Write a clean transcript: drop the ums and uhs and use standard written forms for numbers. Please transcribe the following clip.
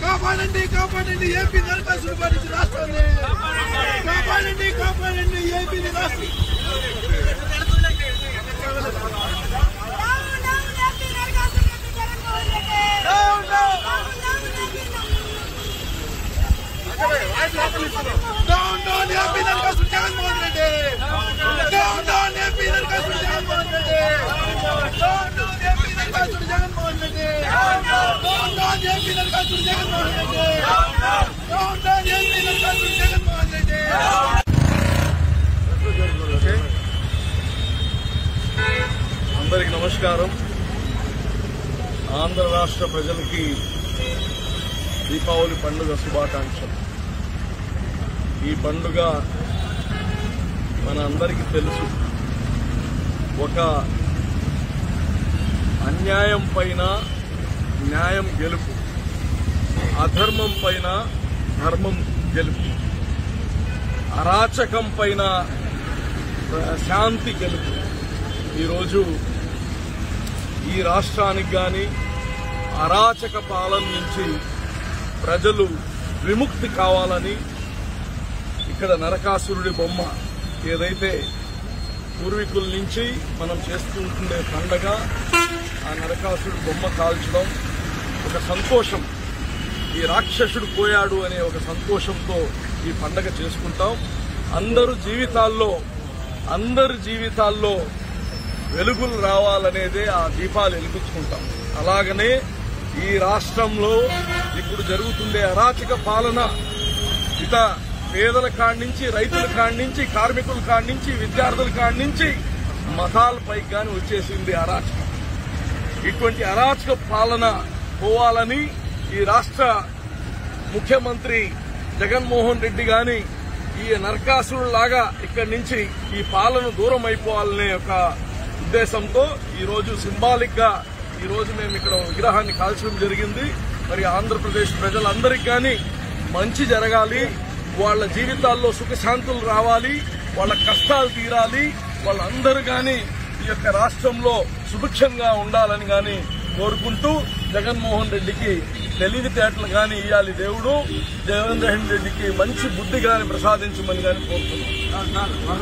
కాపాడండి కాపాడండి ఏపీ నరకాసురు బాధిత రాష్ట్రాన్ని కాపాడండి కాపాడండి ఏపీ రాష్ట్రం down down AP Narakasura Jaganmohan Reddy down down AP Narakasura Jaganmohan Reddy down down AP Narakasura Jaganmohan Reddy down down AP Narakasura Jaganmohan Reddy down down AP Narakasura Jaganmohan Reddy. అందరికి నమస్కారం. ఆంధ్ర రాష్ట్ర ప్రజలకి దీపావళి పండుగ శుభాకాంక్షలు. ఈ పండుగ మన అందరికీ తెలుసు, ఒక అన్యాయం పైన న్యాయం గెలుపు, అధర్మం పైన ధర్మం గెలుపు, అరాచకం పైన శాంతి గెలుపు. ఈరోజు ఈ రాష్ట్రానికి గాని అరాచక పాలన నుంచి ప్రజలు విముక్తి కావాలని ఇక్కడ నరకాసురుడి బొమ్మ ఏదైతే పూర్వీకుల నుంచి మనం చేస్తుండే పండగ, ఆ నరకాసురుడి బొమ్మ కాల్చడం ఒక సంతోషం. ఈ రాక్షసుడు పోయాడు అనే ఒక సంతోషంతో ఈ పండగ చేసుకుంటాం. అందరి జీవితాల్లో వెలుగులు రావాలనేదే ఆ దీపాలు వెలిగించుకుంటాం. అలాగనే ఈ రాష్ట్రంలో ఇప్పుడు జరుగుతుండే అరాచక పాలన ఇత పేదల కాడి నుంచి, రైతుల కాడి నుంచి, కార్మికుల కాడి నుంచి, విద్యార్థుల కాడి నుంచి మతాలపై గాని వచ్చేసింది అరాచకం. ఇటువంటి అరాచక పాలన పోవాలని ఈ రాష్ట్ర ముఖ్యమంత్రి జగన్మోహన్ రెడ్డి గాని ఈ నరకాసురులాగా ఇక్కడి నుంచి ఈ పాలన దూరం అయిపోవాలనే ఒక ఉద్దేశంతో ఈరోజు సింబాలిక్ గా ఈరోజు మేము ఇక్కడ విగ్రహాన్ని కాల్చడం జరిగింది. మరి ఆంధ్రప్రదేశ్ ప్రజలందరికీ కానీ మంచి జరగాలి, వాళ్ళ జీవితాల్లో సుఖశాంతులు రావాలి, వాళ్ళ కష్టాలు తీరాలి, వాళ్ళందరూ గాని ఈ యొక్క రాష్ట్రంలో సుభిక్షంగా ఉండాలని గాని కోరుకుంటూ జగన్మోహన్ రెడ్డికి తెలివితేటలు గాని ఇవ్వాలి దేవుడు, జగన్మోహన్ రెడ్డికి మంచి బుద్ధి గాని ప్రసాదించమని గాని కోరుతున్నాం.